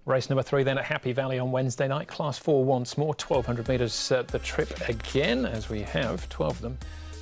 Race number 3 then at Happy Valley on Wednesday night. Class 4 once more, 1,200 metres the trip again, as we have 12 of them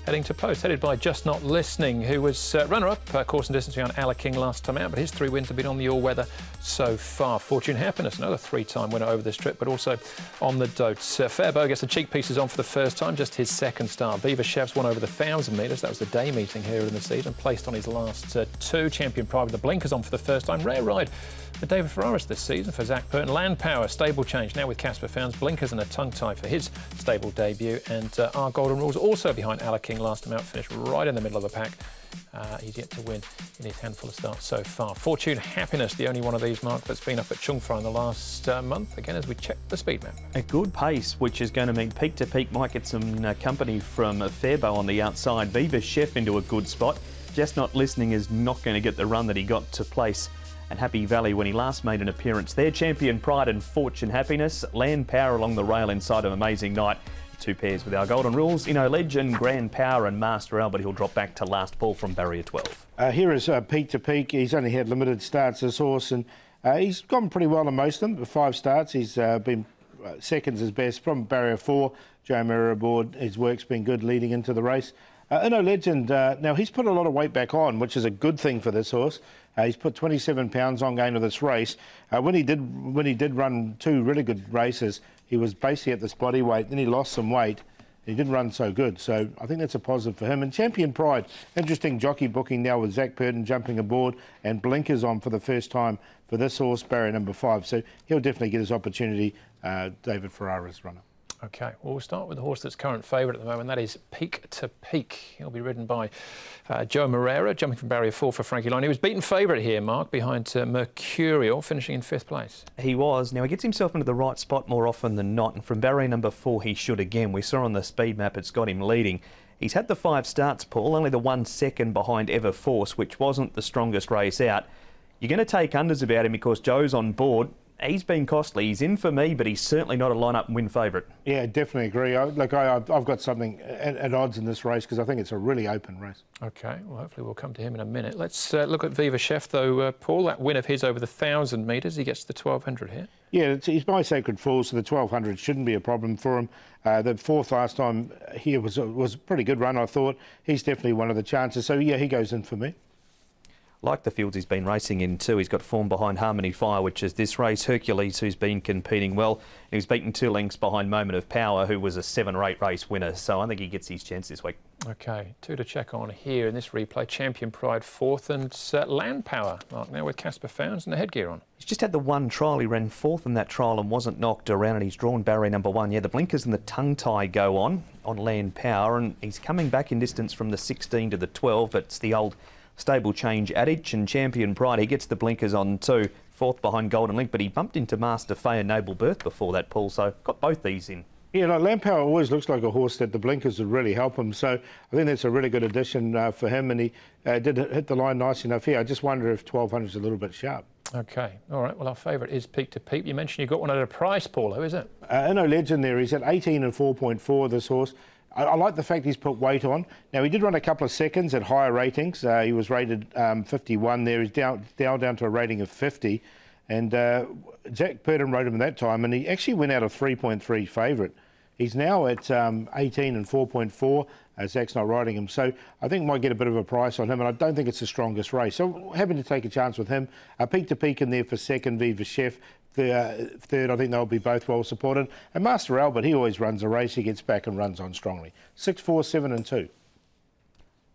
heading to post, headed by Just Not Listening, who was runner-up course and distance behind Ala King last time out, but his 3 wins have been on the all-weather so far. Fortune Happiness, another 3-time winner over this trip, but also on the Dotes. Fairbow gets the cheek pieces on for the first time, just his second start. Viva Chef's won over the 1,000 metres, that was the day meeting here in the season, placed on his last 2. Champion Pride with the blinkers on for the first time. Rare ride for David Ferraris this season for Zach Burton. Land Power, stable change now with Casper Founds, blinkers and a tongue tie for his stable debut. And our Golden Rules also behind Ala King last time out, finished right in the middle of the pack. He's yet to win in his handful of starts so far. Fortune Happiness, the only one of these, Mark, that's been up at Chung Fry in the last month, again as we check the speed map. A good pace, which is going to mean peak to peak might get some company from Fairbow on the outside. Viva Chef into a good spot. Just Not Listening is not going to get the run that he got to place at Happy Valley when he last made an appearance there. Champion Pride and Fortune Happiness. Land Power along the rail inside of Amazing Night. 2 pairs with our Golden Rules. Legend, Grand Power and Master Albert. He'll drop back to last ball from barrier 12. Here is Peak to Peak. He's only had limited starts, this horse, and he's gone pretty well in most of them. 5 starts, he's been seconds his best from barrier 4. Joe Mirror aboard. His work's been good leading into the race. Legend, now he's put a lot of weight back on, which is a good thing for this horse. He's put 27 pounds on going to this race. When he did run 2 really good races, he was basically at this body weight. Then he lost some weight. He didn't run so good, so I think that's a positive for him. And Champion Pride, interesting jockey booking now with Zach Burton jumping aboard and blinkers on for the first time for this horse, barrier number 5. So he'll definitely get his opportunity. David Ferraris runner. OK, well, we'll start with the horse that's current favourite at the moment. That is Peak to Peak. He'll be ridden by Joe Moreira, jumping from barrier 4 for Frankie Lyon. He was beaten favourite here, Mark, behind Mercurial, finishing in 5th place. He was. Now, he gets himself into the right spot more often than not, and from barrier number 4, he should again. We saw on the speed map it's got him leading. He's had the 5 starts, Paul, only the 1 second behind Ever Force, which wasn't the strongest race out. You're going to take unders about him because Joe's on board. He's been costly. He's in for me, but he's certainly not a line-up and win favourite. Yeah, definitely agree. I've got something at odds in this race because I think it's a really open race. OK, well, hopefully we'll come to him in a minute. Let's look at Viva Chef, though, Paul. That win of his over the 1,000 metres, he gets the 1,200 here. Yeah, he's by Sacred Falls, so the 1,200 shouldn't be a problem for him. The 4th last time here was a pretty good run, I thought. He's definitely one of the chances. So, yeah, he goes in for me. Like the fields he's been racing in too. He's got form behind Harmony Fire, which is this race. Hercules, who's been competing well. He was beaten 2 lengths behind Moment of Power, who was a 7 or 8 race winner. So I think he gets his chance this week. OK, 2 to check on here in this replay. Champion Pride 4th and Land Power, Mark, now with Casper Founds and the headgear on. He's just had the 1 trial. He ran 4th in that trial and wasn't knocked around, and he's drawn barrier number 1. Yeah, the blinkers and the tongue tie go on Land Power, and he's coming back in distance from the 16 to the 12, but it's the old stable change adage. And Champion Pride, he gets the blinkers on too, 4th behind Golden Link, but he bumped into Master Fay and Noble Birth before that, Paul, so got both these in. Yeah, Land Power always looks like a horse that the blinkers would really help him, so I think that's a really good addition for him, and he did hit the line nice enough here. I just wonder if 1,200 is a little bit sharp. OK, all right, well, our favourite is Peak to Peak. You mentioned you got one at a price, Paul. Who is it? Legend there. He's at 18 and 4.4, this horse. I like the fact he's put weight on. Now, he did run a couple of seconds at higher ratings. He was rated 51 there. He's down to a rating of 50. And Zach Burton rode him at that time, and he actually went out a 3.3 favourite. He's now at 18 and 4.4. Zach's not riding him. So I think might get a bit of a price on him, and I don't think it's the strongest race. So happy to take a chance with him. Peak to Peak in there for 2nd, Viva Chef. 3rd, I think they'll be both well supported. And Master Albert, he always runs a race. He gets back and runs on strongly. 6, 4, 7 and 2.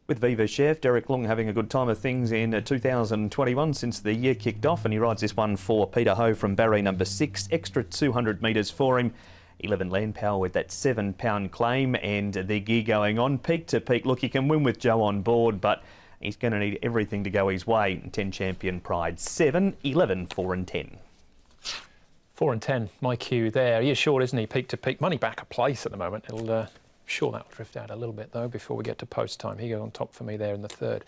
With Viva Chef, Derek Long having a good time of things in 2021 since the year kicked off, and he rides this one for Peter Ho from barrier number 6. Extra 200 metres for him. 11 Land Power with that 7-pound claim, and the gear going on. Peak to Peak, look, he can win with Joe on board, but he's going to need everything to go his way. 10 Champion Pride, 7, 11, 4 and 10. 4 and 10, my cue there. He is short, isn't he? Peak to Peak. Money back a place at the moment. Sure, that'll drift out a little bit, though, before we get to post time. He goes on top for me there in the 3rd.